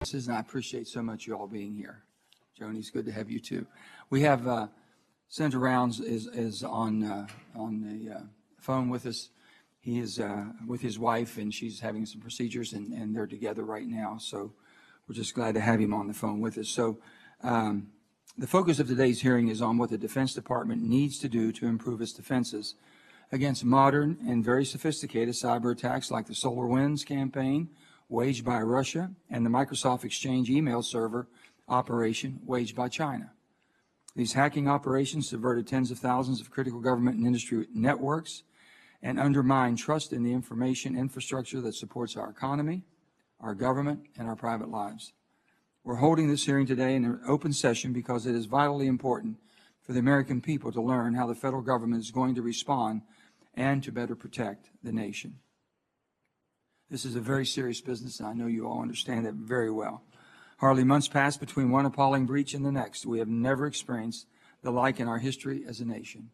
And I appreciate so much you all being here. Joni, it's good to have you too. We have Senator Rounds is on the phone with us. He is with his wife, and she's having some procedures, and they're together right now. So we're just glad to have him on the phone with us. So the focus of today's hearing is on what the Defense Department needs to do to improve its defenses against modern and very sophisticated cyber attacks like the SolarWinds campaign waged by Russia and the Microsoft Exchange email server operation waged by China. These hacking operations subverted tens of thousands of critical government and industry networks and undermine trust in the information infrastructure that supports our economy, our government, and our private lives. We're holding this hearing today in an open session because it is vitally important for the American people to learn how the federal government is going to respond and to better protect the nation. This is a very serious business, and I know you all understand that very well. Hardly months pass between one appalling breach and the next. We have never experienced the like in our history as a nation.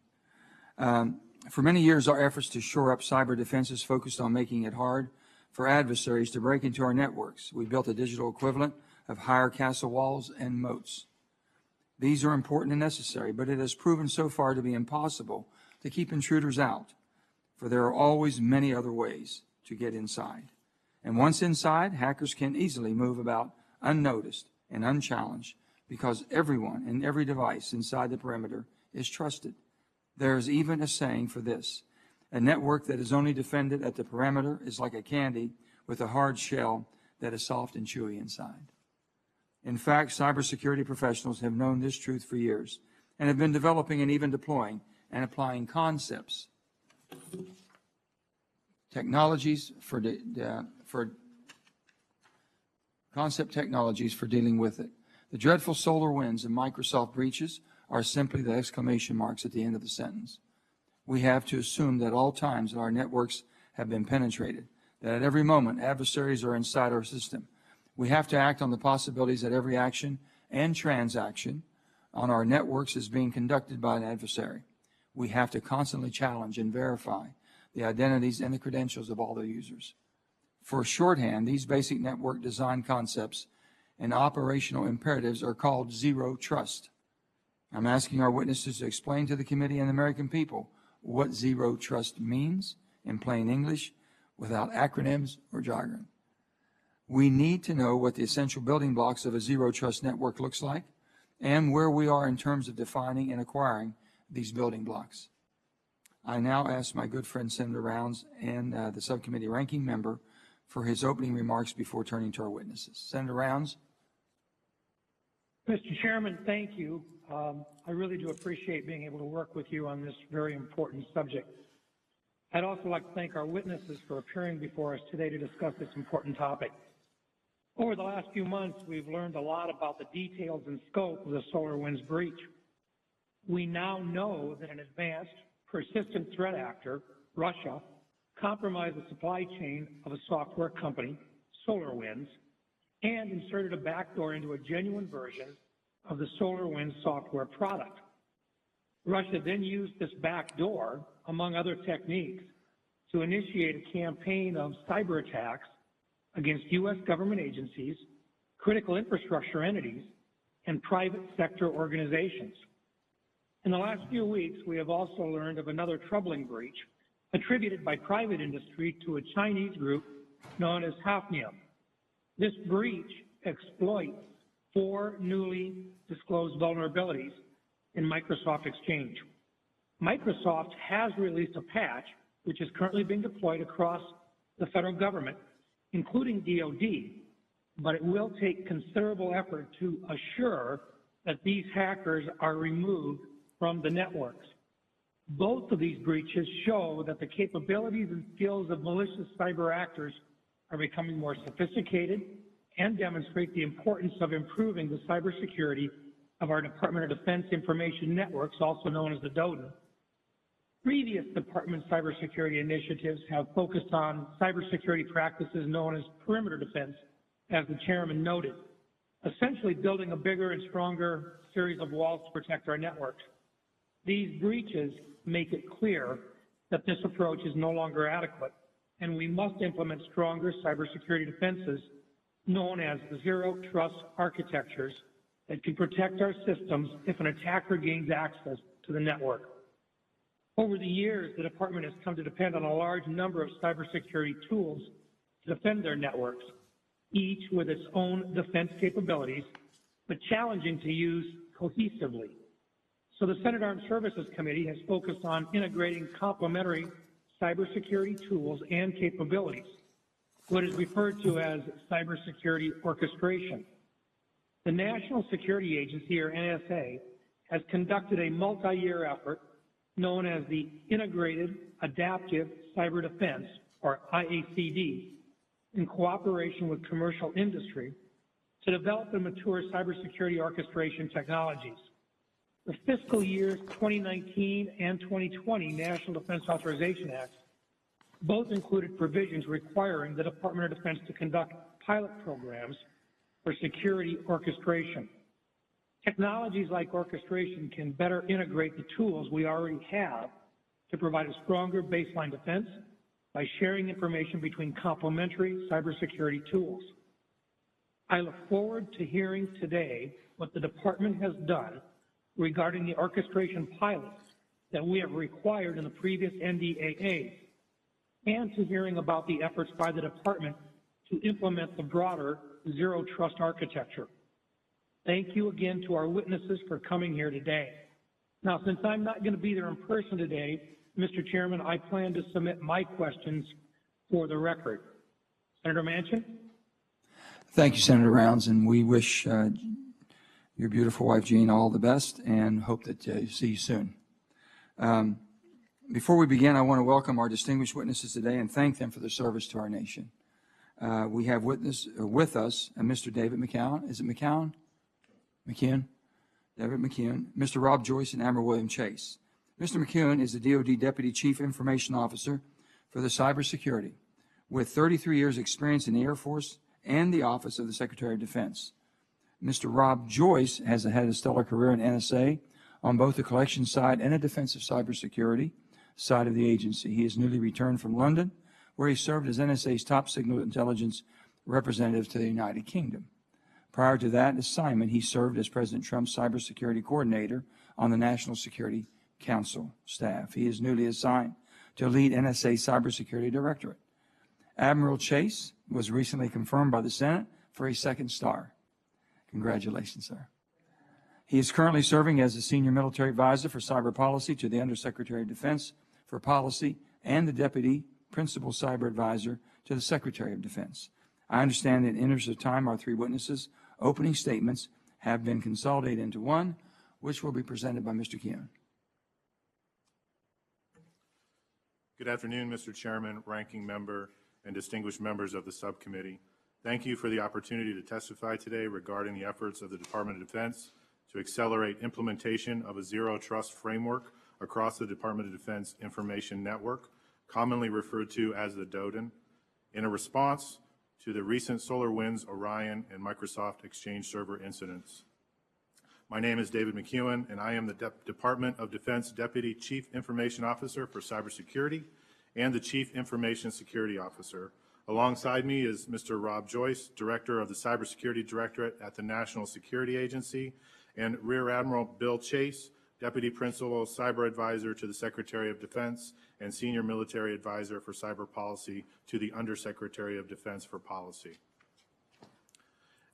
For many years, our efforts to shore up cyber defenses focused on making it hard for adversaries to break into our networks. We built a digital equivalent of higher castle walls and moats. These are important and necessary, but it has proven so far to be impossible to keep intruders out, for there are always many other ways to get inside. And once inside, hackers can easily move about unnoticed and unchallenged because everyone and every device inside the perimeter is trusted. There is even a saying for this: a network that is only defended at the perimeter is like a candy with a hard shell that is soft and chewy inside. In fact, cybersecurity professionals have known this truth for years and have been developing and even deploying and applying concepts, technologies for dealing with it. The dreadful SolarWinds and Microsoft breaches are simply the exclamation marks at the end of the sentence. We have to assume that at all times our networks have been penetrated, that at every moment adversaries are inside our system. We have to act on the possibilities that every action and transaction on our networks is being conducted by an adversary. We have to constantly challenge and verify the identities and the credentials of all the users. For shorthand, these basic network design concepts and operational imperatives are called zero trust. I'm asking our witnesses to explain to the committee and the American people what zero trust means in plain English without acronyms or jargon. We need to know what the essential building blocks of a zero trust network looks like and where we are in terms of defining and acquiring these building blocks. I now ask my good friend Senator Rounds and the subcommittee ranking member for his opening remarks before turning to our witnesses. Senator Rounds. Mr. Chairman, thank you. I really do appreciate being able to work with you on this very important subject. I'd also like to thank our witnesses for appearing before us today to discuss this important topic. Over the last few months, we've learned a lot about the details and scope of the SolarWinds breach. We now know that an advanced, persistent threat actor, Russia, compromised the supply chain of a software company, SolarWinds, and inserted a backdoor into a genuine version of the SolarWinds software product. Russia then used this backdoor, among other techniques, to initiate a campaign of cyber attacks against U.S. government agencies, critical infrastructure entities, and private sector organizations. In the last few weeks, we have also learned of another troubling breach attributed by private industry to a Chinese group known as Hafnium. This breach exploits 4 newly disclosed vulnerabilities in Microsoft Exchange. Microsoft has released a patch which is currently being deployed across the federal government, including DOD, but it will take considerable effort to assure that these hackers are removed from the networks. Both of these breaches show that the capabilities and skills of malicious cyber actors are becoming more sophisticated and demonstrate the importance of improving the cybersecurity of our Department of Defense information networks, also known as the DOD. Previous Department cybersecurity initiatives have focused on cybersecurity practices known as perimeter defense, as the chairman noted, essentially building a bigger and stronger series of walls to protect our networks. These breaches make it clear that this approach is no longer adequate, and we must implement stronger cybersecurity defenses known as zero trust architectures that can protect our systems if an attacker gains access to the network. Over the years, the department has come to depend on a large number of cybersecurity tools to defend their networks, each with its own defense capabilities, but challenging to use cohesively. So the Senate Armed Services Committee has focused on integrating complementary cybersecurity tools and capabilities, what is referred to as cybersecurity orchestration. The National Security Agency, or NSA, has conducted a multi-year effort known as the Integrated Adaptive Cyber Defense, or IACD, in cooperation with commercial industry to develop and mature cybersecurity orchestration technologies. The fiscal years 2019 and 2020 National Defense Authorization Acts both included provisions requiring the Department of Defense to conduct pilot programs for security orchestration. Technologies like orchestration can better integrate the tools we already have to provide a stronger baseline defense by sharing information between complementary cybersecurity tools. I look forward to hearing today what the department has done regarding the orchestration pilots that we have required in the previous NDAA, and to hearing about the efforts by the department to implement the broader zero trust architecture. Thank you again to our witnesses for coming here today. Now, since I'm not going to be there in person today, Mr. Chairman, I plan to submit my questions for the record. Senator Manchin? Thank you, Senator Rounds, and we wish your beautiful wife, Jean, all the best and hope that you see you soon. Before we begin, I want to welcome our distinguished witnesses today and thank them for their service to our nation. We have with us Mr. David McKeown. Is it McKeown? McKeown? David McKeown. Mr. Rob Joyce and Admiral William Chase. Mr. McKeown is the DOD Deputy Chief Information Officer for the Cybersecurity, with 33 years' experience in the Air Force and the Office of the Secretary of Defense. Mr. Rob Joyce has had a stellar career in NSA on both the collection side and the defensive cybersecurity side of the agency. He is newly returned from London, where he served as NSA's top signal intelligence representative to the United Kingdom. Prior to that assignment, he served as President Trump's cybersecurity coordinator on the National Security Council staff. He is newly assigned to lead NSA Cybersecurity Directorate. Admiral Chase was recently confirmed by the Senate for a second star. Congratulations, sir. He is currently serving as the Senior Military Advisor for Cyber Policy to the Undersecretary of Defense for Policy and the Deputy Principal Cyber Advisor to the Secretary of Defense. I understand that in the interest of time, our three witnesses' opening statements have been consolidated into one, which will be presented by Mr. Keown. Good afternoon, Mr. Chairman, Ranking Member, and distinguished members of the subcommittee. Thank you for the opportunity to testify today regarding the efforts of the Department of Defense to accelerate implementation of a zero trust framework across the Department of Defense Information Network, commonly referred to as the DOD, in a response to the recent SolarWinds, Orion, and Microsoft Exchange Server incidents. My name is David McKeown, and I am the Department of Defense Deputy Chief Information Officer for Cybersecurity and the Chief Information Security Officer. Alongside me is Mr. Rob Joyce, Director of the Cybersecurity Directorate at the National Security Agency, and Rear Admiral Bill Chase, Deputy Principal Cyber Advisor to the Secretary of Defense and Senior Military Advisor for Cyber Policy to the Undersecretary of Defense for Policy.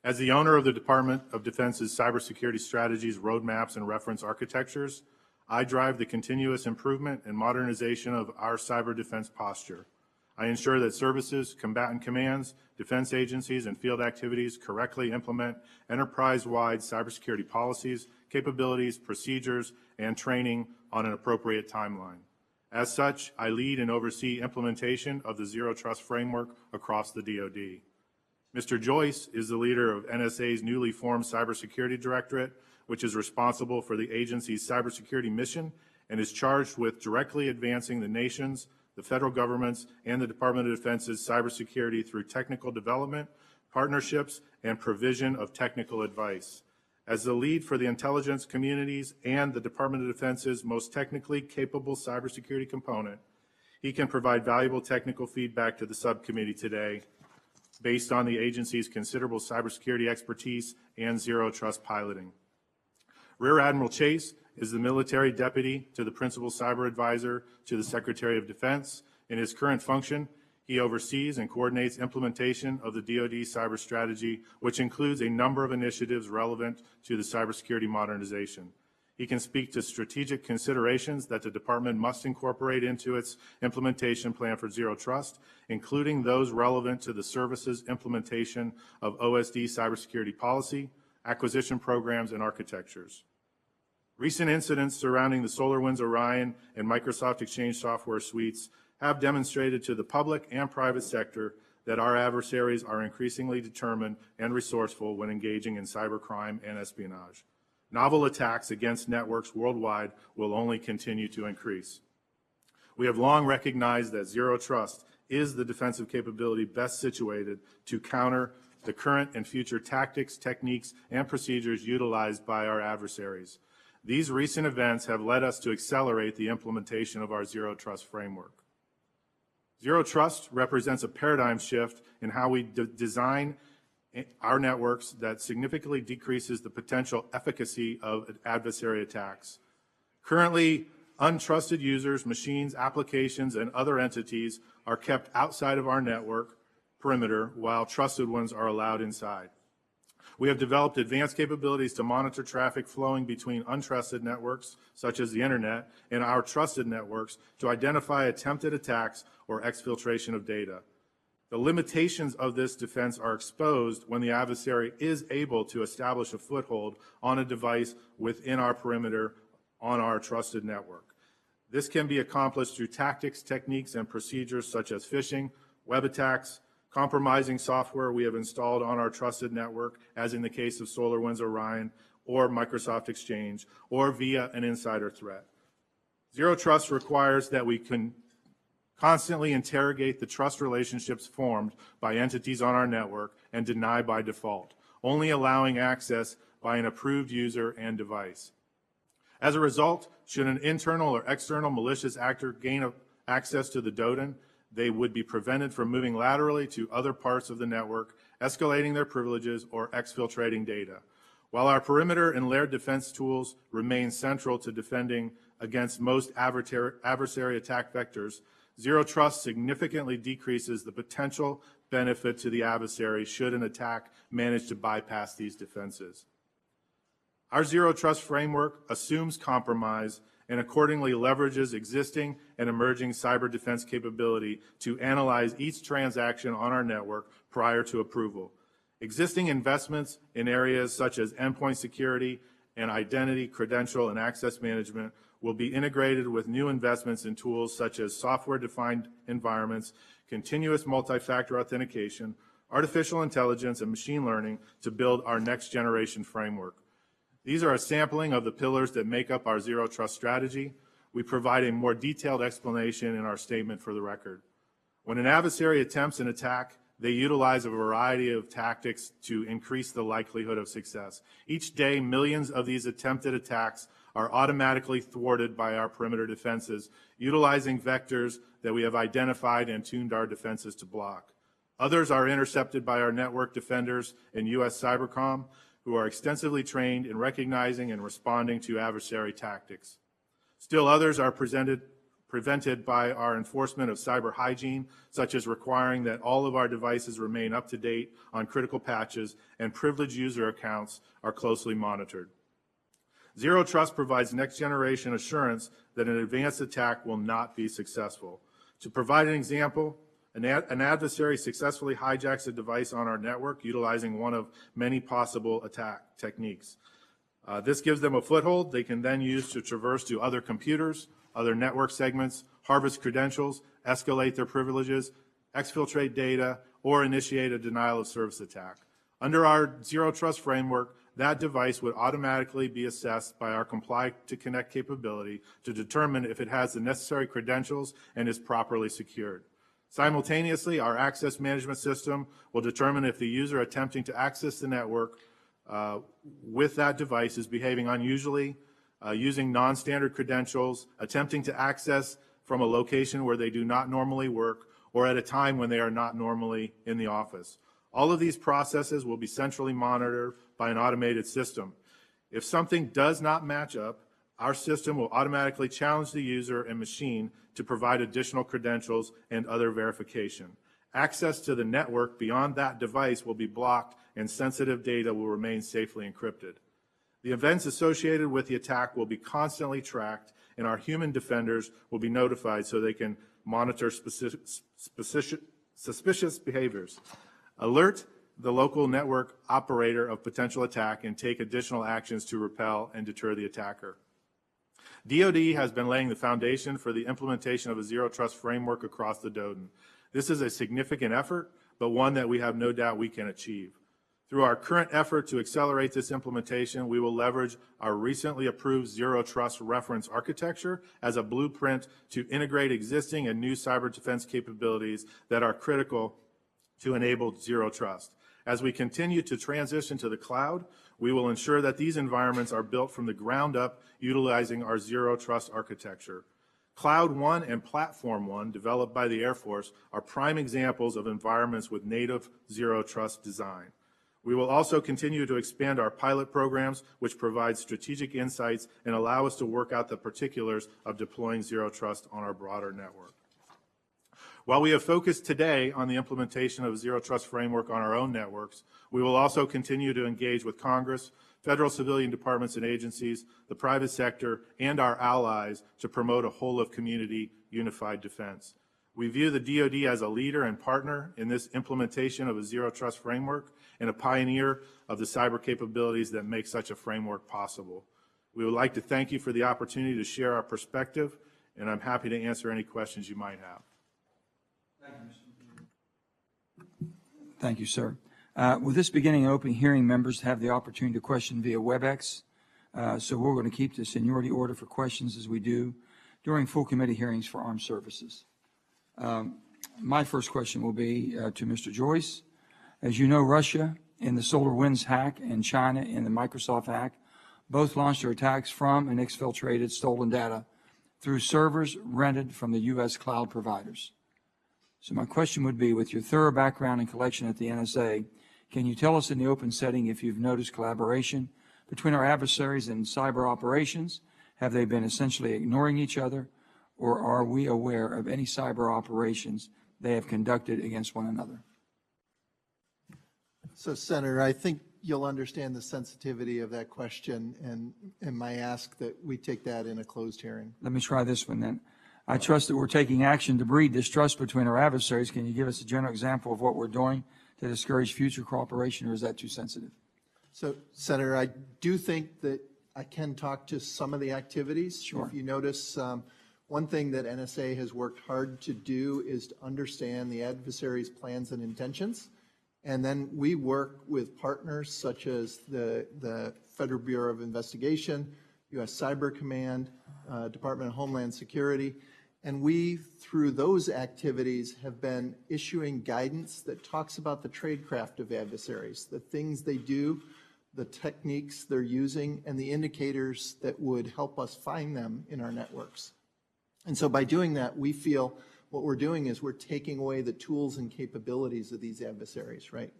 As the owner of the Department of Defense's cybersecurity strategies, roadmaps, and reference architectures, I drive the continuous improvement and modernization of our cyber defense posture. I ensure that services, combatant commands, defense agencies, and field activities correctly implement enterprise-wide cybersecurity policies, capabilities, procedures, and training on an appropriate timeline. As such, I lead and oversee implementation of the Zero Trust framework across the DOD. Mr. Joyce is the leader of NSA's newly formed Cybersecurity Directorate, which is responsible for the agency's cybersecurity mission and is charged with directly advancing the nation's, the federal government's, and the Department of Defense's cybersecurity through technical development, partnerships, and provision of technical advice. As the lead for the intelligence communities and the Department of Defense's most technically capable cybersecurity component, he can provide valuable technical feedback to the subcommittee today. based on the agency's considerable cybersecurity expertise and zero trust piloting. Rear Admiral Chase is the military deputy to the principal cyber advisor to the Secretary of Defense. In his current function, he oversees and coordinates implementation of the DOD cyber strategy, which includes a number of initiatives relevant to the cybersecurity modernization. He can speak to strategic considerations that the department must incorporate into its implementation plan for zero trust, including those relevant to the service's implementation of OSD cybersecurity policy, acquisition programs, and architectures. Recent incidents surrounding the SolarWinds Orion and Microsoft Exchange software suites have demonstrated to the public and private sector that our adversaries are increasingly determined and resourceful when engaging in cybercrime and espionage. Novel attacks against networks worldwide will only continue to increase. We have long recognized that zero trust is the defensive capability best situated to counter the current and future tactics, techniques, and procedures utilized by our adversaries. These recent events have led us to accelerate the implementation of our zero trust framework. Zero trust represents a paradigm shift in how we design our networks that significantly decreases the potential efficacy of adversary attacks. Currently, untrusted users, machines, applications, and other entities are kept outside of our network perimeter, while trusted ones are allowed inside. We have developed advanced capabilities to monitor traffic flowing between untrusted networks, such as the internet, and our trusted networks to identify attempted attacks or exfiltration of data. The limitations of this defense are exposed when the adversary is able to establish a foothold on a device within our perimeter on our trusted network. This can be accomplished through tactics, techniques, and procedures such as phishing, web attacks, compromising software we have installed on our trusted network, as in the case of SolarWinds Orion or Microsoft Exchange, or via an insider threat. Zero trust requires that we can constantly interrogate the trust relationships formed by entities on our network and deny by default, only allowing access by an approved user and device. As a result, should an internal or external malicious actor gain access to the DOD, they would be prevented from moving laterally to other parts of the network, escalating their privileges, or exfiltrating data. While our perimeter and layered defense tools remain central to defending against most adversary attack vectors, zero trust significantly decreases the potential benefit to the adversary should an attack manage to bypass these defenses. Our zero trust framework assumes compromise and accordingly leverages existing and emerging cyber defense capability to analyze each transaction on our network prior to approval. Existing investments in areas such as endpoint security and identity, credential, and access management will be integrated with new investments in tools such as software-defined environments, continuous multi-factor authentication, artificial intelligence, and machine learning to build our next-generation framework. These are a sampling of the pillars that make up our zero trust strategy. We provide a more detailed explanation in our statement for the record. When an adversary attempts an attack, they utilize a variety of tactics to increase the likelihood of success. Each day, millions of these attempted attacks are automatically thwarted by our perimeter defenses, utilizing vectors that we have identified and tuned our defenses to block. Others are intercepted by our network defenders in U.S. Cybercom, who are extensively trained in recognizing and responding to adversary tactics. Still others are prevented by our enforcement of cyber hygiene, such as requiring that all of our devices remain up to date on critical patches and privileged user accounts are closely monitored. Zero Trust provides next-generation assurance that an advanced attack will not be successful. To provide an example, an adversary successfully hijacks a device on our network utilizing one of many possible attack techniques. This gives them a foothold they can then use to traverse to other computers, other network segments, harvest credentials, escalate their privileges, exfiltrate data, or initiate a denial of service attack. Under our Zero Trust framework, that device would automatically be assessed by our Comply to Connect capability to determine if it has the necessary credentials and is properly secured. Simultaneously, our access management system will determine if the user attempting to access the network with that device is behaving unusually, using non-standard credentials, attempting to access from a location where they do not normally work, or at a time when they are not normally in the office. All of these processes will be centrally monitored by an automated system. If something does not match up, our system will automatically challenge the user and machine to provide additional credentials and other verification. Access to the network beyond that device will be blocked and sensitive data will remain safely encrypted. The events associated with the attack will be constantly tracked, and our human defenders will be notified so they can monitor suspicious behaviors, alert the local network operator of potential attack, and take additional actions to repel and deter the attacker. DOD has been laying the foundation for the implementation of a zero trust framework across the DOD. This is a significant effort, but one that we have no doubt we can achieve. Through our current effort to accelerate this implementation, we will leverage our recently approved Zero Trust reference architecture as a blueprint to integrate existing and new cyber defense capabilities that are critical to enable Zero Trust. As we continue to transition to the cloud, we will ensure that these environments are built from the ground up utilizing our Zero Trust architecture. Cloud One and Platform One, developed by the Air Force, are prime examples of environments with native Zero Trust design. We will also continue to expand our pilot programs, which provide strategic insights and allow us to work out the particulars of deploying Zero Trust on our broader network. While we have focused today on the implementation of a Zero Trust framework on our own networks, we will also continue to engage with Congress, federal civilian departments and agencies, the private sector, and our allies to promote a whole-of-community unified defense. We view the DOD as a leader and partner in this implementation of a Zero Trust framework and a pioneer of the cyber capabilities that make such a framework possible. We would like to thank you for the opportunity to share our perspective, and I'm happy to answer any questions you might have. Thank you, sir. With this beginning an open hearing, members have the opportunity to question via WebEx. So we're going to keep the seniority order for questions as we do during full committee hearings for armed services. My first question will be to Mr. Joyce. As you know, Russia in the SolarWinds hack and China in the Microsoft hack both launched their attacks from and exfiltrated stolen data through servers rented from the U.S. cloud providers. So my question would be, with your thorough background and collection at the NSA, can you tell us in the open setting if you've noticed collaboration between our adversaries in cyber operations? Have they been essentially ignoring each other, or are we aware of any cyber operations they have conducted against one another? So, Senator, I think you'll understand the sensitivity of that question, and my ask that we take that in a closed hearing. Let me try this one then. I trust that we're taking action to breed distrust between our adversaries. Can you give us a general example of what we're doing to discourage future cooperation, or is that too sensitive? So, Senator, I do think that I can talk to some of the activities. Sure. If you notice, one thing that NSA has worked hard to do is to understand the adversary's plans and intentions. And then we work with partners such as the Federal Bureau of Investigation, U.S. Cyber Command, Department of Homeland Security, and we, through those activities, have been issuing guidance that talks about the tradecraft of adversaries, the things they do, the techniques they're using, and the indicators that would help us find them in our networks. And so by doing that, we feel what we're doing is we're taking away the tools and capabilities of these adversaries, right?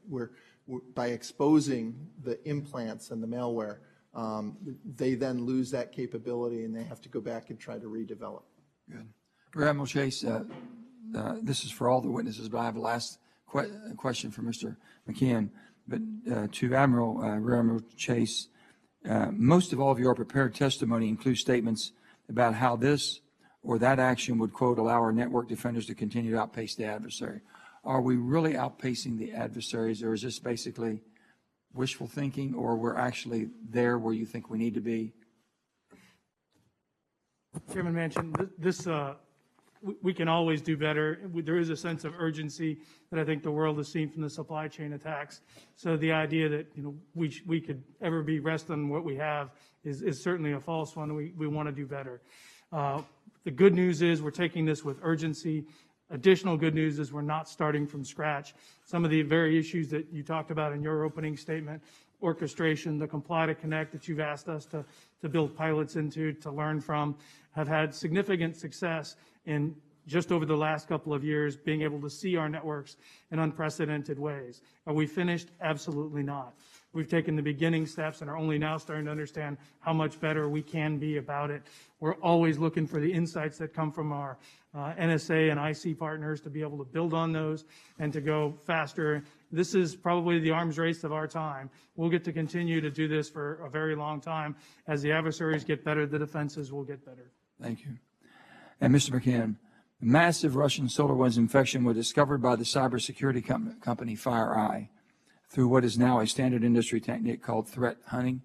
By exposing the implants and the malware, they then lose that capability and they have to go back and try to redevelop. Good. Rear Admiral Chase, this is for all the witnesses, but I have a last question for Mr. McKeown. But to Rear Admiral Chase, most of all of your prepared testimony includes statements about how this or that action would, quote, allow our network defenders to continue to outpace the adversary. Are we really outpacing the adversaries, or is this basically wishful thinking, or we're actually there where you think we need to be? Chairman Manchin, this we can always do better. There is a sense of urgency that I think the world has seen from the supply chain attacks. So the idea that we could ever be resting on what we have is certainly a false one. We want to do better. The good news is we're taking this with urgency. Additional good news is we're not starting from scratch. Some of the very issues that you talked about in your opening statement, orchestration, the comply to connect that you've asked us to build pilots into, to learn from, have had significant success in just over the last couple of years, being able to see our networks in unprecedented ways. Are we finished? Absolutely not. We've taken the beginning steps and are only now starting to understand how much better we can be about it. We're always looking for the insights that come from our NSA and IC partners to be able to build on those and to go faster. This is probably the arms race of our time. We'll get to continue to do this for a very long time. As the adversaries get better, the defenses will get better. Thank you. And Mr. McKeown, massive Russian SolarWinds infection was discovered by the cybersecurity company FireEye through what is now a standard industry technique called threat hunting.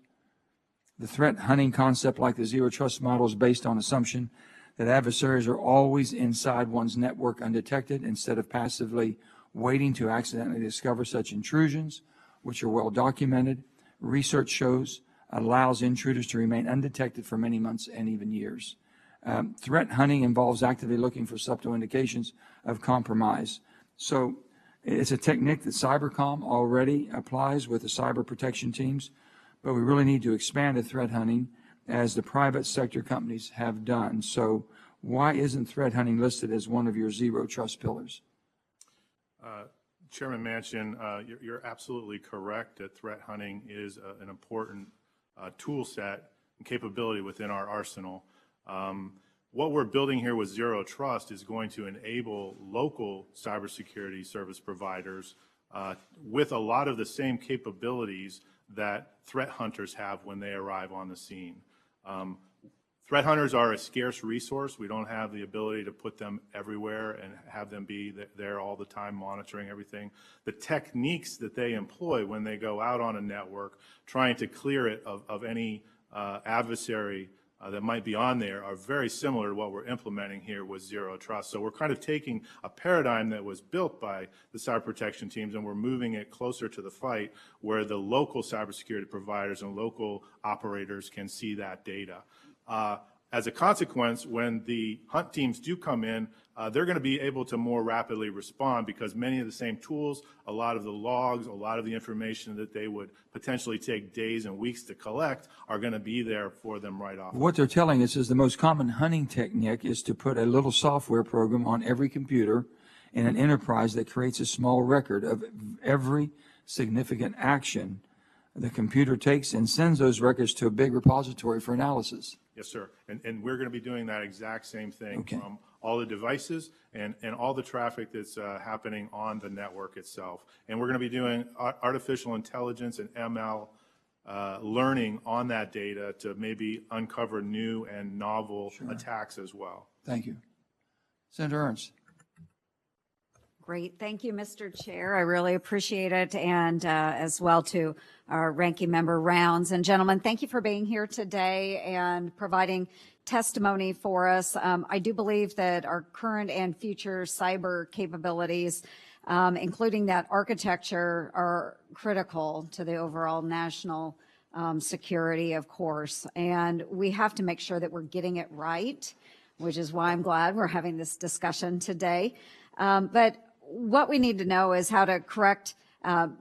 The threat hunting concept, like the zero trust model, is based on assumption that adversaries are always inside one's network undetected instead of passively waiting to accidentally discover such intrusions, which are well documented. Research shows allows intruders to remain undetected for many months and even years. Threat hunting involves actively looking for subtle indications of compromise. So it's a technique that Cybercom already applies with the cyber protection teams, but we really need to expand the threat hunting as the private sector companies have done. So why isn't threat hunting listed as one of your zero trust pillars? Chairman Manchin, you're absolutely correct that threat hunting is an important tool set and capability within our arsenal. What we're building here with Zero Trust is going to enable local cybersecurity service providers with a lot of the same capabilities that threat hunters have when they arrive on the scene. Threat hunters are a scarce resource. We don't have the ability to put them everywhere and have them be there all the time monitoring everything. The techniques that they employ when they go out on a network trying to clear it of any adversary that might be on there are very similar to what we're implementing here with Zero Trust. So we're kind of taking a paradigm that was built by the cyber protection teams and we're moving it closer to the fight where the local cybersecurity providers and local operators can see that data. As a consequence, when the hunt teams do come in, they're going to be able to more rapidly respond because many of the same tools, a lot of the logs, a lot of the information that they would potentially take days and weeks to collect are going to be there for them right off. What they're telling us is the most common hunting technique is to put a little software program on every computer in an enterprise that creates a small record of every significant action the computer takes and sends those records to a big repository for analysis. Yes, sir. And we're going to be doing that exact same thing Okay. from all the devices and all the traffic that's happening on the network itself. And we're going to be doing artificial intelligence and ML learning on that data to maybe uncover new and novel attacks as well. Thank you. Senator Ernst. Great. Thank you, Mr. Chair. I really appreciate it. And as well to our ranking member Rounds. And gentlemen, thank you for being here today and providing testimony for us. I do believe that our current and future cyber capabilities, including that architecture, are critical to the overall national security, of course. And we have to make sure that we're getting it right, which is why I'm glad we're having this discussion today. But what we need to know is how to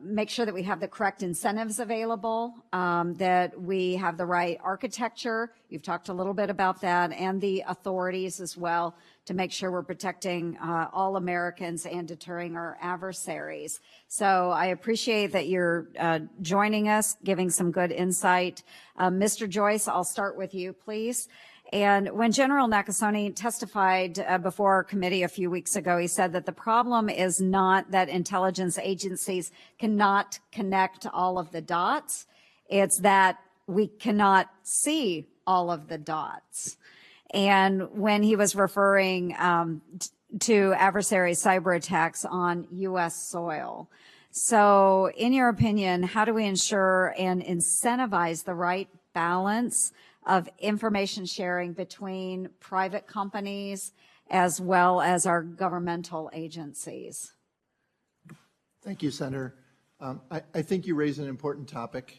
make sure that we have the correct incentives available, that we have the right architecture. You've talked a little bit about that, and the authorities as well to make sure we're protecting all Americans and deterring our adversaries. So I appreciate that you're joining us, giving some good insight. Mr. Joyce, I'll start with you, please. And when General Nakasone testified before our committee a few weeks ago, he said that the problem is not that intelligence agencies cannot connect all of the dots. It's that we cannot see all of the dots. And when he was referring to adversary cyber attacks on U.S. soil. So in your opinion, how do we ensure and incentivize the right balance of information sharing between private companies as well as our governmental agencies? Thank you, Senator. I think you raise an important topic.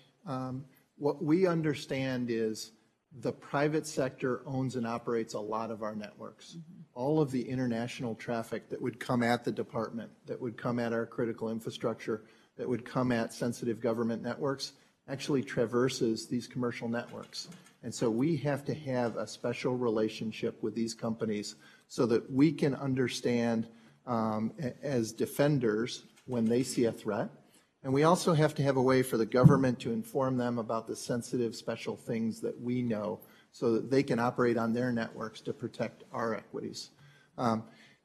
What we understand is the private sector owns and operates a lot of our networks. Mm-hmm. All of the international traffic that would come at the department, that would come at our critical infrastructure, that would come at sensitive government networks, actually traverses these commercial networks. And so we have to have a special relationship with these companies so that we can understand as defenders when they see a threat. And we also have to have a way for the government to inform them about the sensitive special things that we know so that they can operate on their networks to protect our equities.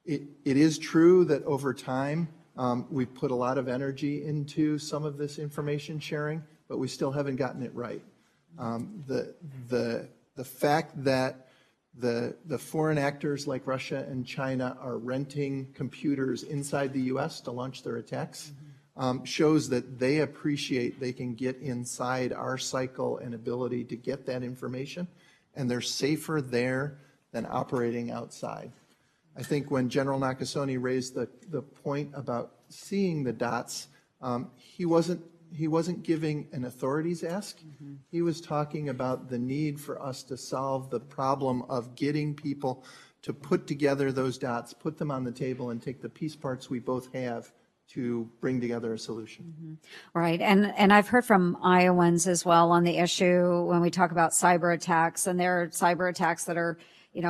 It is true that over time, we've put a lot of energy into some of this information sharing, but we still haven't gotten it right. The fact that the foreign actors like Russia and China are renting computers inside the U.S. to launch their attacks shows that they appreciate they can get inside our cycle and ability to get that information, and they're safer there than operating outside. I think when General Nakasone raised the point about seeing the dots, he wasn't giving an authorities ask. He was talking about the need for us to solve the problem of getting people to put together those dots, put them on the table, and take the piece parts we both have to bring together a solution. Right. And I've heard from Iowans as well on the issue when we talk about cyber attacks, and there are cyber attacks that are,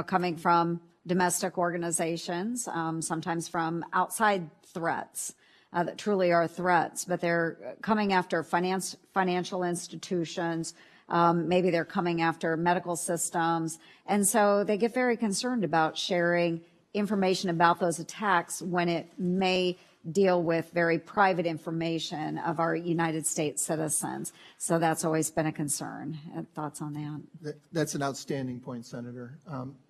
coming from domestic organizations, sometimes from outside threats that truly are threats, but they're coming after financial institutions. Maybe they're coming after medical systems. And so they get very concerned about sharing information about those attacks when it may deal with very private information of our United States citizens. So that's always been a concern. Thoughts on that? That's an outstanding point, Senator.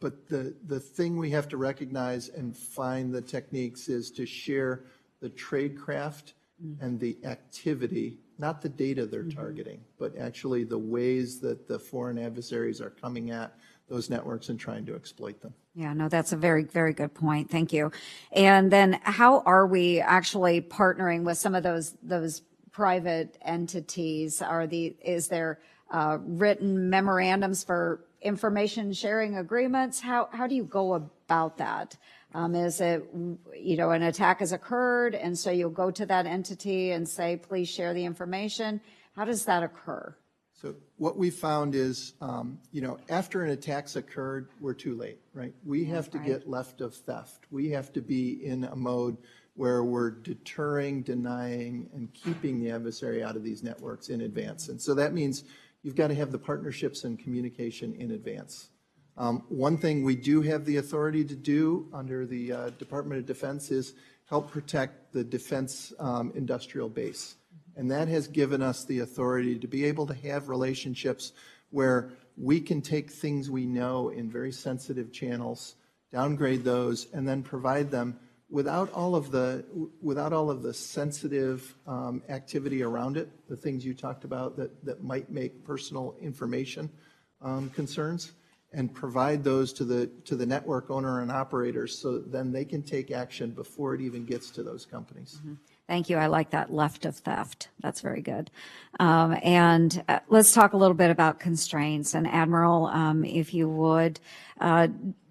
But the thing we have to recognize and find the techniques is to share the tradecraft and the activity, not the data they're targeting, but actually the ways that the foreign adversaries are coming at those networks and trying to exploit them. Yeah, no, that's a very, very good point. Thank you. And then how are we actually partnering with some of those private entities? Is there written memorandums for information sharing agreements? How do you go about that? Is it, an attack has occurred, and so you'll go to that entity and say, please share the information? How does that occur? So what we found is, after an attack's occurred, we're too late, right? We have to get left of theft. We have to be in a mode where we're deterring, denying, and keeping the adversary out of these networks in advance. And so that means you've got to have the partnerships and communication in advance. One thing we do have the authority to do under the Department of Defense is help protect the defense industrial base. And that has given us the authority to be able to have relationships where we can take things we know in very sensitive channels, downgrade those, and then provide them without all of the sensitive activity around it, the things you talked about that might make personal information concerns, and provide those to the network owner and operators so that then they can take action before it even gets to those companies. Thank you. I like that, left of theft. That's very good. And let's talk a little bit about constraints. And Admiral, if you would,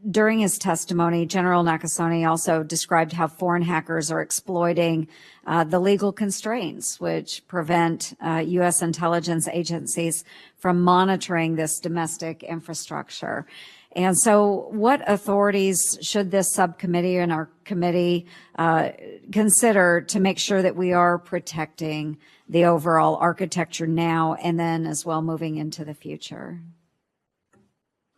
during his testimony, General Nakasone also described how foreign hackers are exploiting the legal constraints which prevent U.S. intelligence agencies from monitoring this domestic infrastructure. And so what authorities should this subcommittee and our committee consider to make sure that we are protecting the overall architecture now and then as well moving into the future?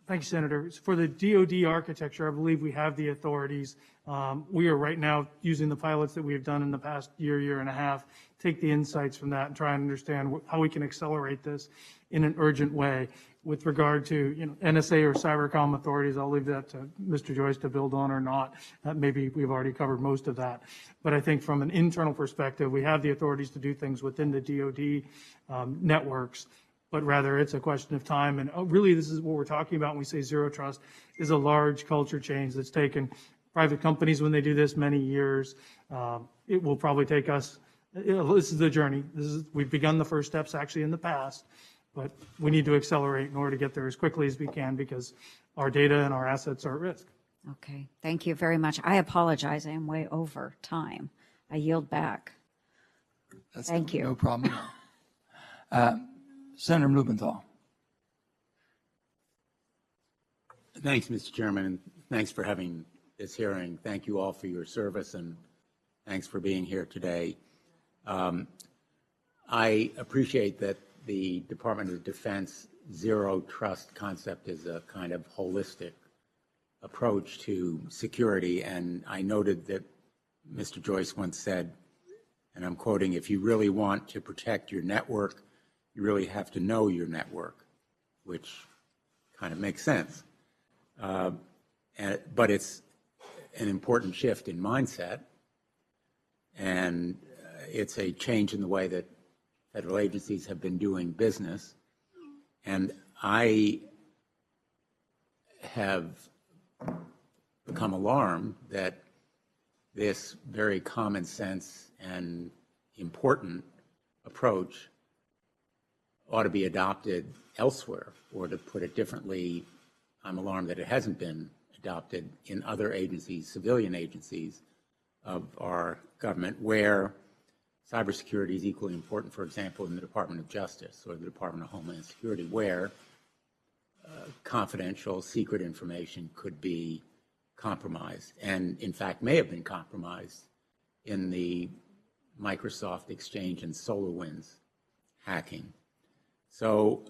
Thank you, Senator. For the DOD architecture, I believe we have the authorities. We are right now using the pilots that we have done in the past year and a half, take the insights from that and try and understand how we can accelerate this in an urgent way. With regard to NSA or cybercom authorities, I'll leave that to Mr. Joyce to build on or not. Maybe we've already covered most of that. But I think from an internal perspective, we have the authorities to do things within the DOD networks, but rather it's a question of time. And really, this is what we're talking about when we say zero trust, is a large culture change that's taken private companies when they do this many years. It will probably take us, this is the journey. We've begun the first steps actually in the past. But we need to accelerate in order to get there as quickly as we can because our data and our assets are at risk. Okay, thank you very much. I apologize. I am way over time. I yield back. Thank you. No problem at all. Senator Blumenthal. Thanks, Mr. Chairman, and thanks for having this hearing. Thank you all for your service, and thanks for being here today. I appreciate that the Department of Defense zero trust concept is a kind of holistic approach to security, and I noted that Mr. Joyce once said, and I'm quoting, "If you really want to protect your network, you really have to know your network," which kind of makes sense. But it's an important shift in mindset, and it's a change in the way that federal agencies have been doing business. And I have become alarmed that this very common sense and important approach ought to be adopted elsewhere, or to put it differently, I'm alarmed that it hasn't been adopted in other agencies, civilian agencies of our government, where cybersecurity is equally important, for example, in the Department of Justice or the Department of Homeland Security, where confidential, secret information could be compromised, and in fact may have been compromised in the Microsoft Exchange and SolarWinds hacking. So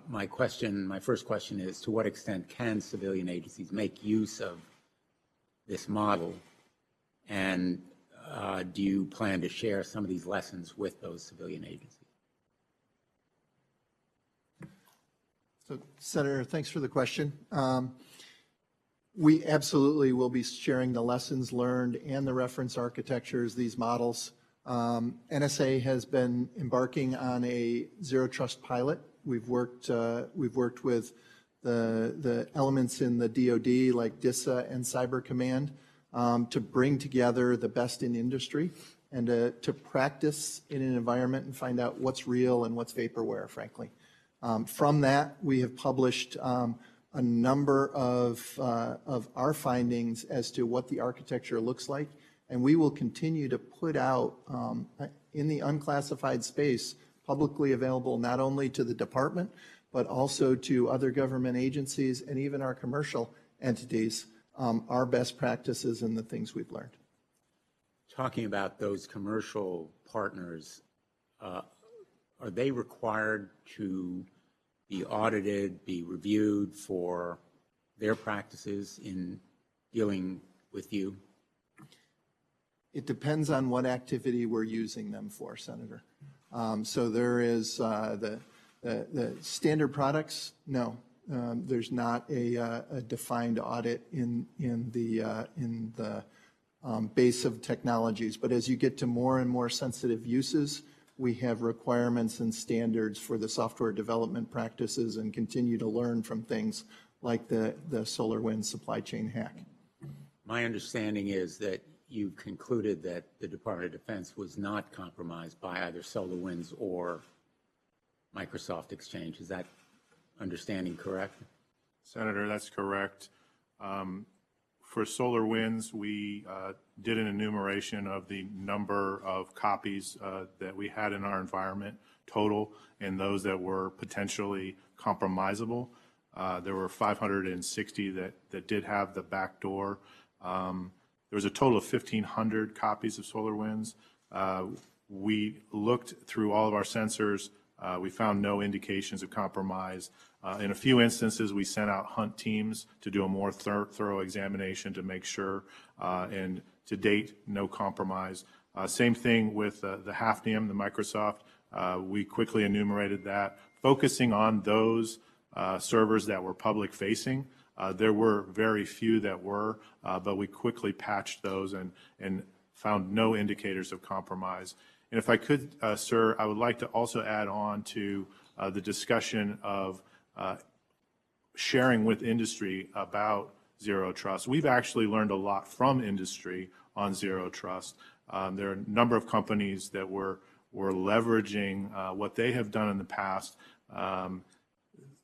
my first question is, to what extent can civilian agencies make use of this model, and do you plan to share some of these lessons with those civilian agencies? So, Senator, thanks for the question. We absolutely will be sharing the lessons learned and the reference architectures, these models. NSA has been embarking on a zero trust pilot. We've worked with the elements in the DOD like DISA and Cyber Command to bring together the best in industry and to practice in an environment and find out what's real and what's vaporware, frankly. From that, we have published a number of our findings as to what the architecture looks like, and we will continue to put out in the unclassified space, publicly available not only to the department, but also to other government agencies and even our commercial entities, our best practices and the things we've learned. Talking about those commercial partners, are they required to be audited, be reviewed for their practices in dealing with you? It depends on what activity we're using them for, Senator. So there is the standard products. No, there's not a defined audit in the base of technologies. But as you get to more and more sensitive uses, we have requirements and standards for the software development practices and continue to learn from things like the SolarWinds supply chain hack. My understanding is that you concluded that the Department of Defense was not compromised by either SolarWinds or Microsoft Exchange. Is that understanding correct? Senator, that's correct. For SolarWinds, we did an enumeration of the number of copies that we had in our environment total, and those that were potentially compromisable. There were 560 that did have the backdoor. There was a total of 1,500 copies of SolarWinds. We looked through all of our sensors. We found no indications of compromise. In a few instances, we sent out hunt teams to do a more thorough examination to make sure, and to date, no compromise. Same thing with the Hafnium, the Microsoft. We quickly enumerated that, focusing on those servers that were public-facing. There were very few that were, but we quickly patched those and found no indicators of compromise. And if I could, sir, I would like to also add on to the discussion of sharing with industry about zero trust. We've actually learned a lot from industry on zero trust. There are a number of companies that were leveraging what they have done in the past.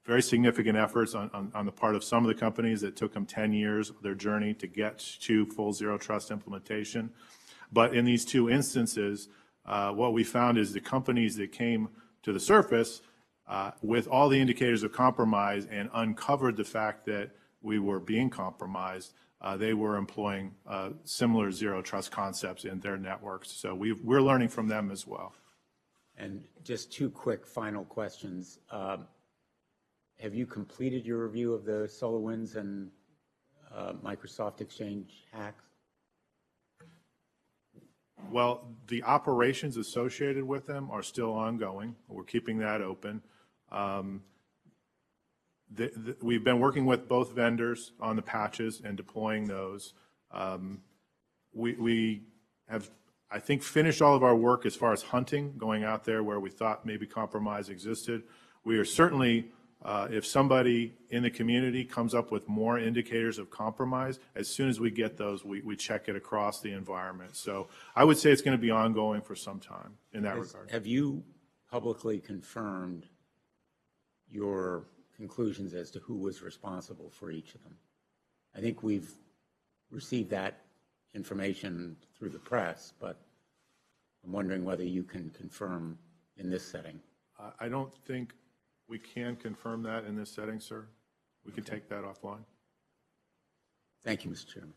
Very significant efforts on the part of some of the companies that took them 10 years of their journey to get to full zero trust implementation. But in these two instances, what we found is the companies that came to the surface with all the indicators of compromise and uncovered the fact that we were being compromised, they were employing similar zero trust concepts in their networks. So we're learning from them as well. And just two quick final questions. Have you completed your review of the SolarWinds and Microsoft Exchange hacks? Well, the operations associated with them are still ongoing. We're keeping that open. We've been working with both vendors on the patches and deploying those. We have, I think, finished all of our work as far as hunting, going out there where we thought maybe compromise existed. We are certainly, if somebody in the community comes up with more indicators of compromise, as soon as we get those, we check it across the environment. So I would say it's going to be ongoing for some time in that regard. Have you publicly confirmed your conclusions as to who was responsible for each of them? I think we've received that information through the press, but I'm wondering whether you can confirm in this setting. I don't think we can confirm that in this setting, sir. We can take that offline. Thank you, Mr. Chairman.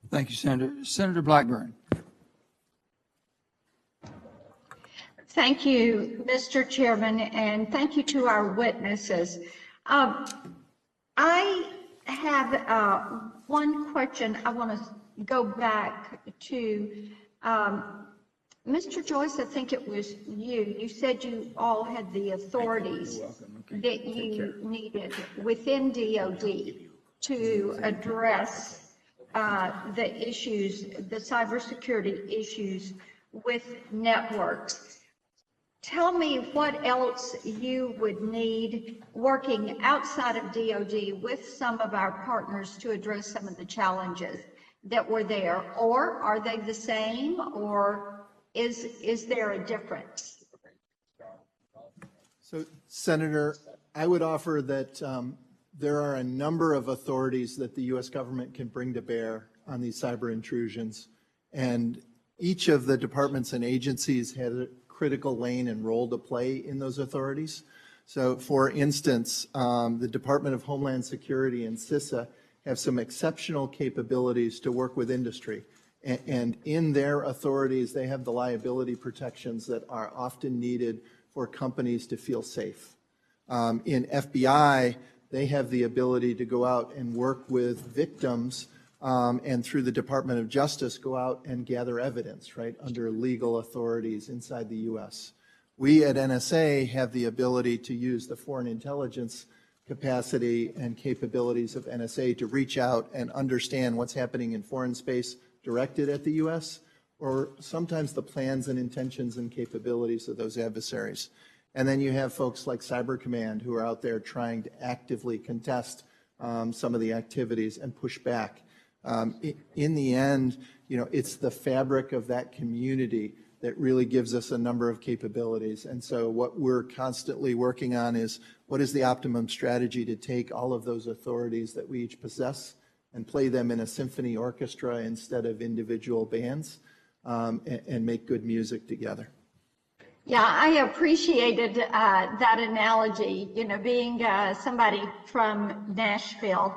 Thank you, Senator. Senator Blackburn. Thank you, Mr. Chairman, and thank you to our witnesses. I have one question. I want to go back to Mr. Joyce. I think it was you. You said you all had the authorities that you needed within DOD to address the issues, the cybersecurity issues with networks. Tell me what else you would need working outside of DOD with some of our partners to address some of the challenges that were there, or are they the same, or is there a difference? So, Senator, I would offer that there are a number of authorities that the U.S. government can bring to bear on these cyber intrusions, and each of the departments and agencies had a critical lane and role to play in those authorities. So, for instance, the Department of Homeland Security and CISA have some exceptional capabilities to work with industry. And in their authorities, they have the liability protections that are often needed for companies to feel safe. In FBI, they have the ability to go out and work with victims and through the Department of Justice go out and gather evidence, right, under legal authorities inside the U.S. We at NSA have the ability to use the foreign intelligence capacity and capabilities of NSA to reach out and understand what's happening in foreign space directed at the U.S., or sometimes the plans and intentions and capabilities of those adversaries. And then you have folks like Cyber Command who are out there trying to actively contest some of the activities and push back. In the end, you know, it's the fabric of that community that really gives us a number of capabilities. And so what we're constantly working on is what is the optimum strategy to take all of those authorities that we each possess and play them in a symphony orchestra instead of individual bands and make good music together. Yeah, I appreciated that analogy. You know, being somebody from Nashville,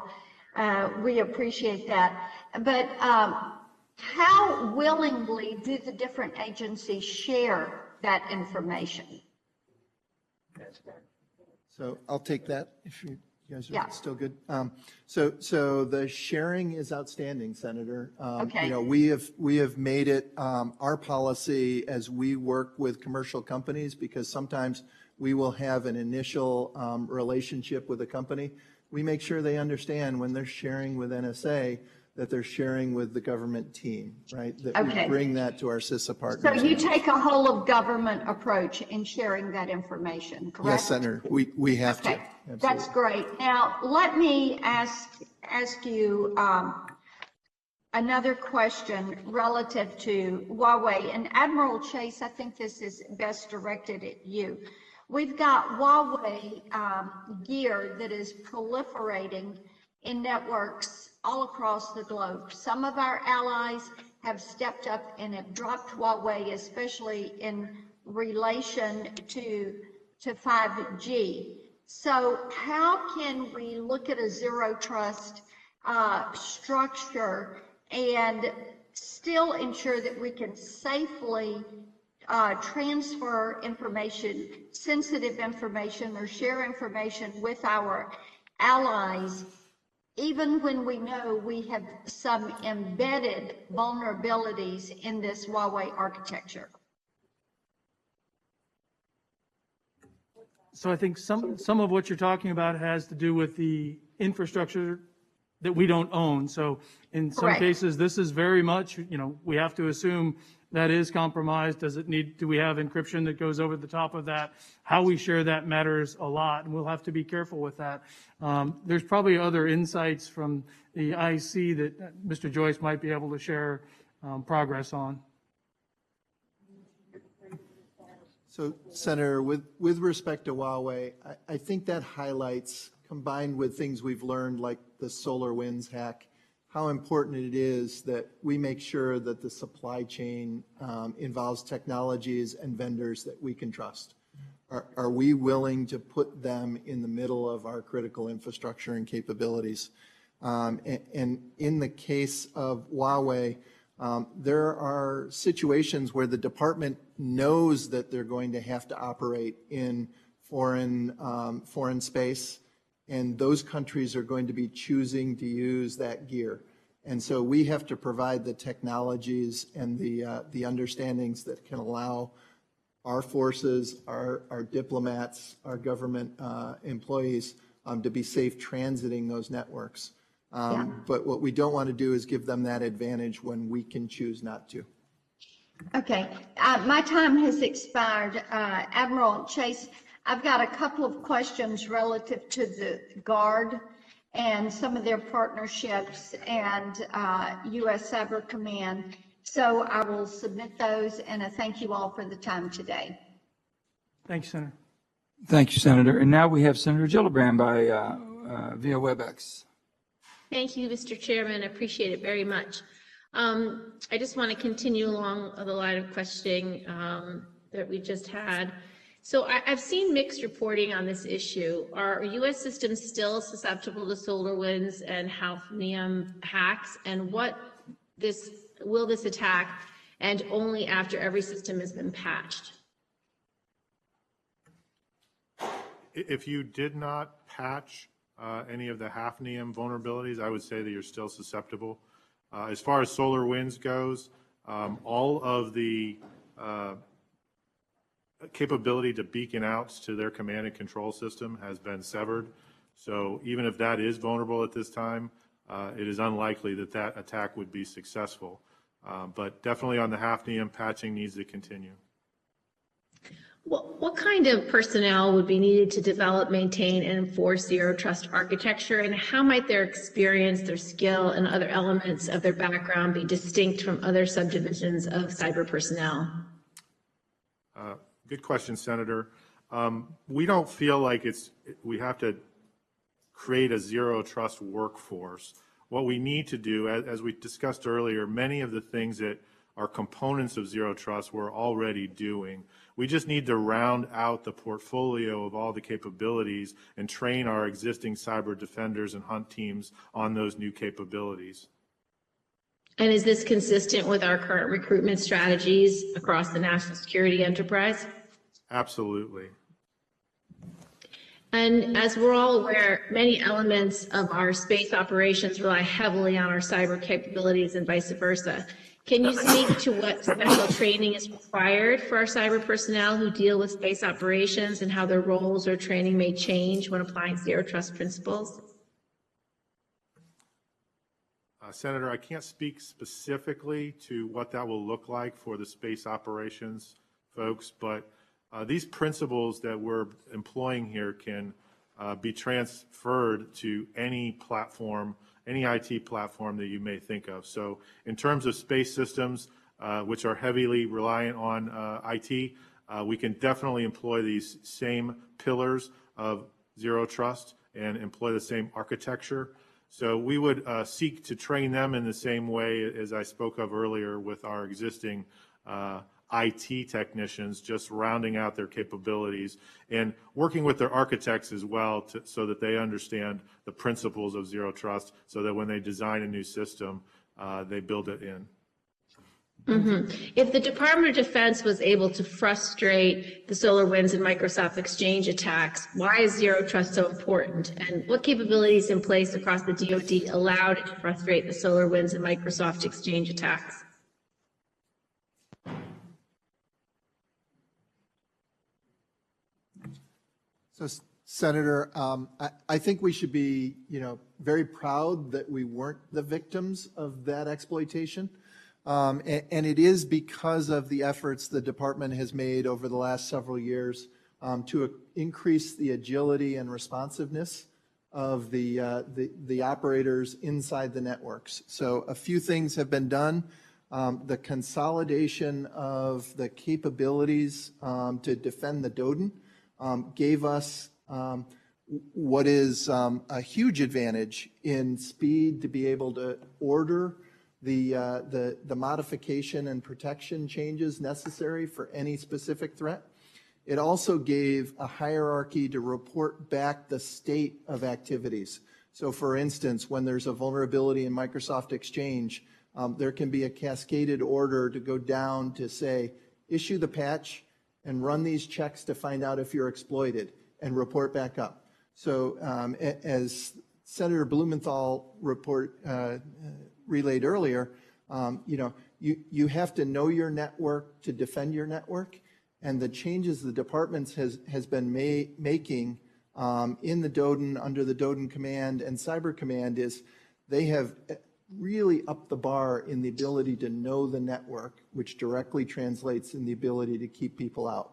we appreciate that. But how willingly do the different agencies share that information? So I'll take that if you guys are still good. So the sharing is outstanding, Senator. Okay. You know, we have made it our policy as we work with commercial companies, because sometimes we will have an initial relationship with a company. We make sure they understand when they're sharing with NSA that they're sharing with the government team, right? That we bring that to our CISA partners. So you take a whole of government approach in sharing that information, correct? Yes, Senator, we have to. Absolutely. That's great. Now, let me ask you another question relative to Huawei. And Admiral Chase, I think this is best directed at you. We've got Huawei gear that is proliferating in networks all across the globe. Some of our allies have stepped up and have dropped Huawei, especially in relation to to 5G. So how can we look at a zero trust structure and still ensure that we can safely transfer information, sensitive information, or share information with our allies, even when we know we have some embedded vulnerabilities in this Huawei architecture? So I think some of what you're talking about has to do with the infrastructure that we don't own. So in some Correct. cases, this is very much, we have to assume that is compromised. Do we have encryption that goes over the top of that? How we share that matters a lot, and we'll have to be careful with that. There's probably other insights from the IC that Mr. Joyce might be able to share progress on. So, Senator, with respect to Huawei, I think that highlights, combined with things we've learned like the SolarWinds hack, how important it is that we make sure that the supply chain involves technologies and vendors that we can trust. Are we willing to put them in the middle of our critical infrastructure and capabilities? And in the case of Huawei, there are situations where the department knows that they're going to have to operate in foreign space, and those countries are going to be choosing to use that gear. And so we have to provide the technologies and the understandings that can allow our forces, our diplomats, our government employees to be safe transiting those networks. But what we don't want to do is give them that advantage when we can choose not to. Okay, my time has expired. Admiral Chase, I've got a couple of questions relative to the Guard and some of their partnerships and U.S. Cyber Command. So I will submit those, and I thank you all for the time today. Thank you, Senator. Thank you, Senator. And now we have Senator Gillibrand via WebEx. Thank you, Mr. Chairman. I appreciate it very much. I just want to continue along the line of questioning that we just had. So I've seen mixed reporting on this issue. Are U.S. systems still susceptible to SolarWinds and Hafnium hacks? And will this attack end only after every system has been patched? If you did not patch any of the Hafnium vulnerabilities, I would say that you're still susceptible. As far as SolarWinds goes, all of the capability to beacon out to their command and control system has been severed. So even if that is vulnerable at this time, it is unlikely that that attack would be successful. But definitely on the Hafnium, patching needs to continue. What kind of personnel would be needed to develop, maintain, and enforce zero trust architecture, and how might their experience, their skill, and other elements of their background be distinct from other subdivisions of cyber personnel? Good question, Senator. We don't feel like we have to create a zero trust workforce. What we need to do, as we discussed earlier, many of the things that are components of zero trust we're already doing. We just need to round out the portfolio of all the capabilities and train our existing cyber defenders and hunt teams on those new capabilities. And is this consistent with our current recruitment strategies across the national security enterprise? Absolutely. And as we're all aware, many elements of our space operations rely heavily on our cyber capabilities and vice versa. Can you speak to what special training is required for our cyber personnel who deal with space operations and how their roles or training may change when applying zero trust principles? Senator, I can't speak specifically to what that will look like for the space operations folks, but these principles that we're employing here can be transferred to any platform, any IT platform that you may think of. So in terms of space systems, which are heavily reliant on IT, we can definitely employ these same pillars of zero trust and employ the same architecture. So we would seek to train them in the same way as I spoke of earlier with our existing IT technicians, just rounding out their capabilities and working with their architects as well so that they understand the principles of zero trust so that when they design a new system, they build it in. If the Department of Defense was able to frustrate the SolarWinds and Microsoft Exchange attacks, why is zero trust so important? And what capabilities in place across the DOD allowed it to frustrate the SolarWinds and Microsoft Exchange attacks? So, Senator, I think we should be, very proud that we weren't the victims of that exploitation. And it is because of the efforts the department has made over the last several years to increase the agility and responsiveness of the operators inside the networks. So a few things have been done. The consolidation of the capabilities to defend the DOD gave us what is a huge advantage in speed to be able to order the modification and protection changes necessary for any specific threat. It also gave a hierarchy to report back the state of activities. So for instance, when there's a vulnerability in Microsoft Exchange, there can be a cascaded order to go down to say, issue the patch and run these checks to find out if you're exploited and report back up. So as Senator Blumenthal relayed earlier, you have to know your network to defend your network, and the changes the department has been making in the DOD, under the DOD command and Cyber Command, is they have really upped the bar in the ability to know the network, which directly translates in the ability to keep people out.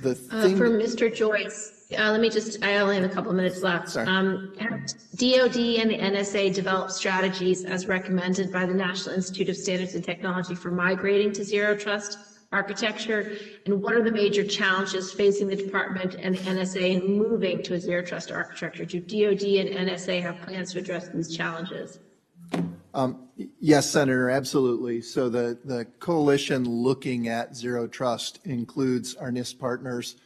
For Mr. Joyce, I only have a couple of minutes left. Sorry. Have DOD and the NSA developed strategies as recommended by the National Institute of Standards and Technology for migrating to zero trust architecture? And what are the major challenges facing the department and the NSA in moving to a zero trust architecture? Do DOD and NSA have plans to address these challenges? Yes, Senator, absolutely. So the coalition looking at zero trust includes our NIST partners,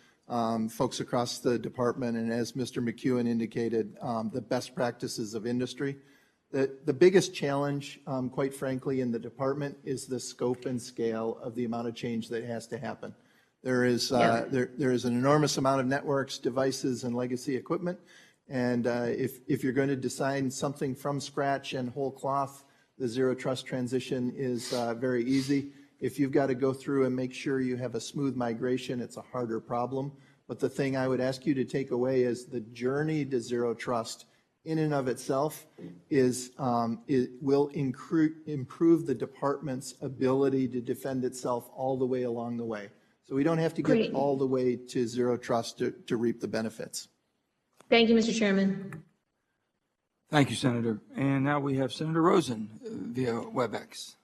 folks across the department, and as Mr. McKeown indicated, the best practices of industry. The biggest challenge, quite frankly, in the department is the scope and scale of the amount of change that has to happen. There is there is an enormous amount of networks, devices, and legacy equipment. And if you're going to design something from scratch and whole cloth, the zero trust transition is very easy. If you've got to go through and make sure you have a smooth migration, it's a harder problem. But the thing I would ask you to take away is the journey to zero trust in and of itself it will improve the department's ability to defend itself all the way along the way. So we don't have to get all the way to zero trust to reap the benefits. Thank you, Mr. Chairman. Thank you, Senator. And now we have Senator Rosen via WebEx.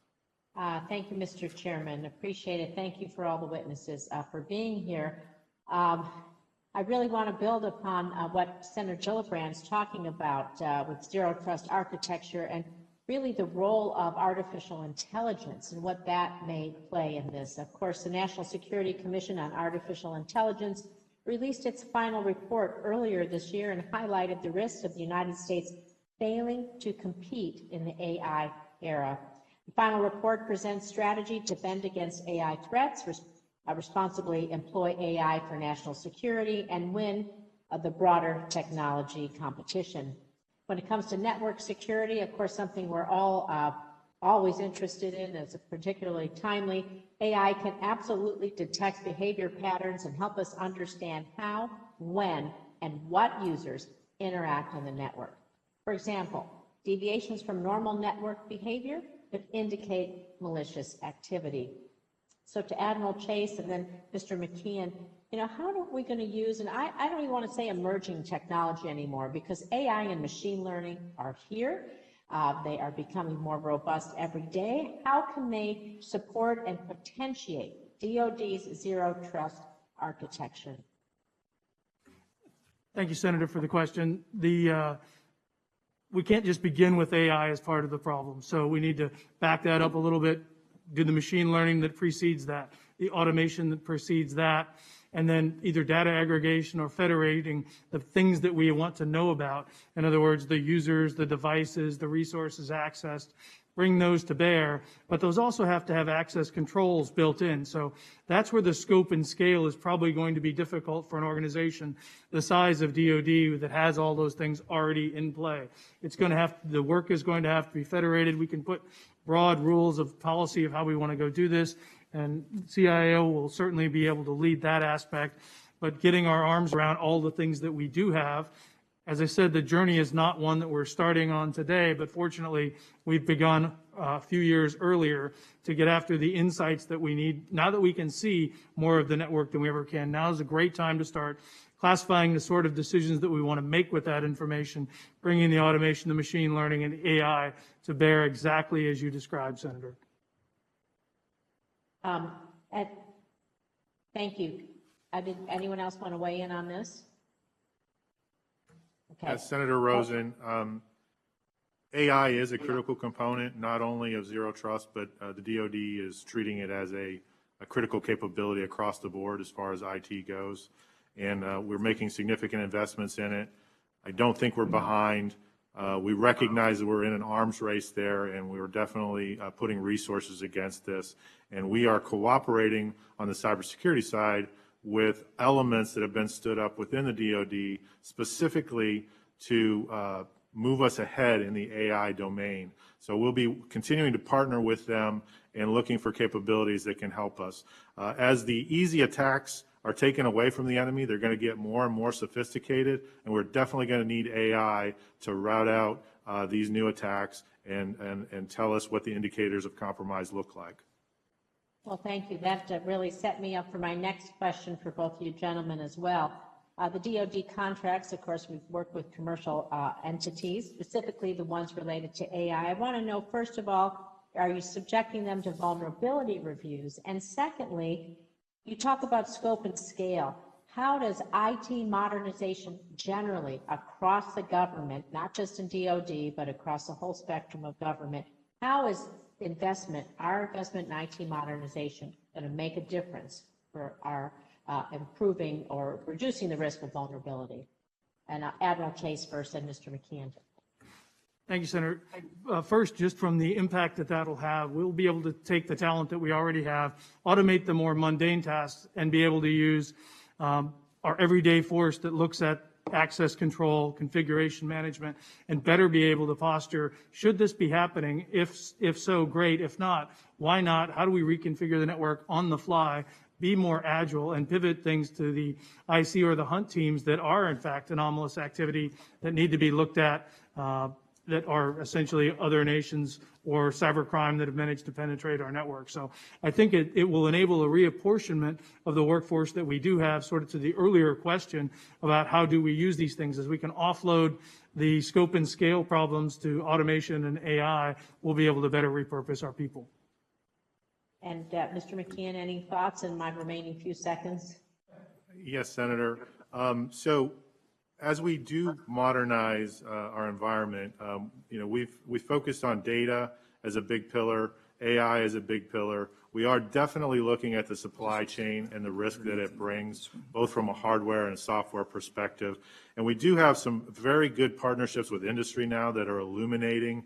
Thank you, Mr. Chairman. Appreciate it. Thank you for all the witnesses for being here. I really want to build upon what Senator Gillibrand's talking about with zero trust architecture and really the role of artificial intelligence and what that may play in this. Of course, the National Security Commission on Artificial Intelligence released its final report earlier this year and highlighted the risks of the United States failing to compete in the AI era. The final report presents strategy to defend against AI threats, responsibly employ AI for national security, and win the broader technology competition. When it comes to network security, of course, something we're all always interested in, it's particularly timely. AI can absolutely detect behavior patterns and help us understand how, when, and what users interact on the network. For example, deviations from normal network behavior could indicate malicious activity. So to Admiral Chase and then Mr. McKeown, how are we going to use, and I don't even want to say emerging technology anymore because AI and machine learning are here. They are becoming more robust every day. How can they support and potentiate DOD's zero trust architecture? Thank you, Senator, for the question. We can't just begin with AI as part of the problem. So we need to back that up a little bit. do the machine learning that precedes that, the automation that precedes that, and then either data aggregation or federating the things that we want to know about. In other words, the users, the devices, the resources accessed, bring those to bear, but those also have to have access controls built in. So that's where the scope and scale is probably going to be difficult for an organization the size of DOD that has all those things already in play. It's going to have, the work is going to have to be federated. We can put broad rules of policy of how we want to go do this, and CIO will certainly be able to lead that aspect, but getting our arms around all the things that we do have. As I said, the journey is not one that we're starting on today, but fortunately, we've begun a few years earlier to get after the insights that we need. Now that we can see more of the network than we ever can, now is a great time to start classifying the sort of decisions that we want to make with that information, bringing the automation, the machine learning, and AI to bear exactly as you described, Senator. Thank you. Anyone else want to weigh in on this? Okay. Senator Rosen, AI is a critical component not only of Zero Trust, but the DOD is treating it as a critical capability across the board as far as IT goes, and we're making significant investments in it. I don't think we're behind. We recognize that we're in an arms race there, and we're definitely putting resources against this, and we are cooperating on the cybersecurity side with elements that have been stood up within the DOD specifically to move us ahead in the AI domain. So we'll be continuing to partner with them and looking for capabilities that can help us. As the easy attacks are taken away from the enemy, they're going to get more and more sophisticated, and we're definitely going to need AI to route out these new attacks and tell us what the indicators of compromise look like. Well, thank you. That really set me up for my next question for both you gentlemen as well. The DOD contracts, of course, we've worked with commercial entities, specifically the ones related to AI. I want to know, first of all, are you subjecting them to vulnerability reviews? And secondly, you talk about scope and scale. How does IT modernization generally across the government, not just in DOD, but across the whole spectrum of government, how is our investment in IT modernization going to make a difference for our improving or reducing the risk of vulnerability? And Admiral Chase first, and Mr. McKeown. Thank you, Senator. First, just from the impact that that'll have, we'll be able to take the talent that we already have, automate the more mundane tasks, and be able to use our everyday force that looks at access control, configuration management, and better be able to posture, should this be happening? If so, great. If not, why not? How do we reconfigure the network on the fly, be more agile, and pivot things to the IC or the hunt teams that are, in fact, anomalous activity that need to be looked at, that are essentially other nations or cybercrime that have managed to penetrate our network. So I think it will enable a reapportionment of the workforce that we do have, sort of to the earlier question about how do we use these things. As we can offload the scope and scale problems to automation and AI, we'll be able to better repurpose our people. And Mr. McKeown, any thoughts in my remaining few seconds? Yes, Senator. So as we do modernize our environment, we've focused on data as a big pillar, AI as a big pillar. We are definitely looking at the supply chain and the risk that it brings, both from a hardware and a software perspective. And we do have some very good partnerships with industry now that are illuminating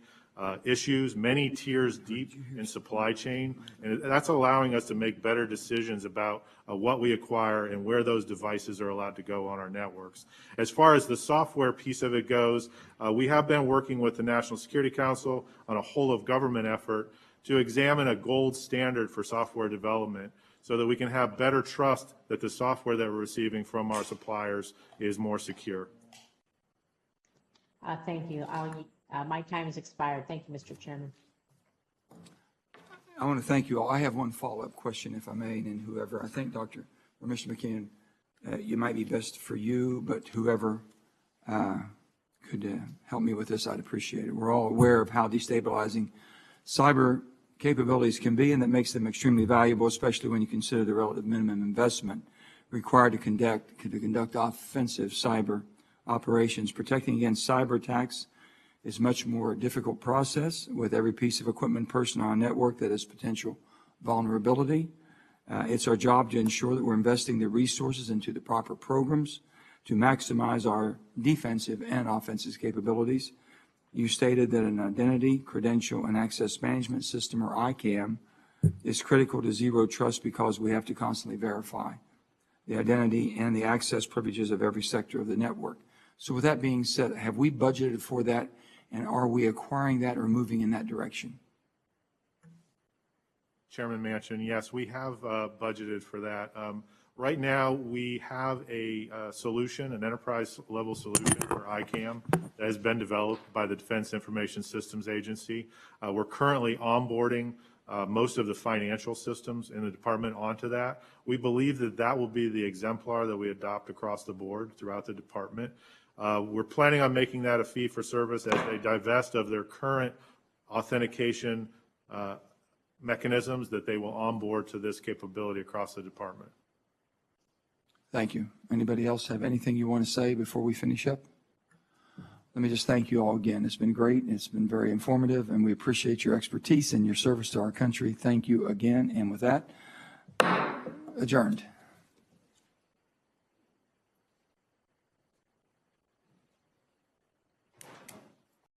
issues, many tiers deep in supply chain, and that's allowing us to make better decisions about what we acquire and where those devices are allowed to go on our networks. As far as the software piece of it goes, we have been working with the National Security Council on a whole of government effort to examine a gold standard for software development so that we can have better trust that the software that we're receiving from our suppliers is more secure. Thank you. My time has expired. Thank you, Mr. Chairman. I want to thank you all. I have one follow-up question, if I may, and whoever, I think Dr. or Mr. McKeown, it might be best for you, but whoever could help me with this, I'd appreciate it. We're all aware of how destabilizing cyber capabilities can be, and that makes them extremely valuable, especially when you consider the relative minimum investment required to conduct offensive cyber operations. Protecting against cyber attacks is much more difficult process with every piece of equipment, person on a network that has potential vulnerability. It's our job to ensure that we're investing the resources into the proper programs to maximize our defensive and offensive capabilities. You stated that an identity, credential, and access management system, or ICAM, is critical to zero trust because we have to constantly verify the identity and the access privileges of every sector of the network. So with that being said, have we budgeted for that, and are we acquiring that or moving in that direction? Chairman Manchin, yes, we have budgeted for that. Right now, we have a solution, an enterprise-level solution for ICAM that has been developed by the Defense Information Systems Agency. We're currently onboarding most of the financial systems in the department onto that. We believe that that will be the exemplar that we adopt across the board throughout the department. We're planning on making that a fee for service as they divest of their current authentication mechanisms that they will onboard to this capability across the department. Thank you. Anybody else have anything you want to say before we finish up? Let me just thank you all again. It's been great. It's been very informative, and we appreciate your expertise and your service to our country. Thank you again. And with that, adjourned.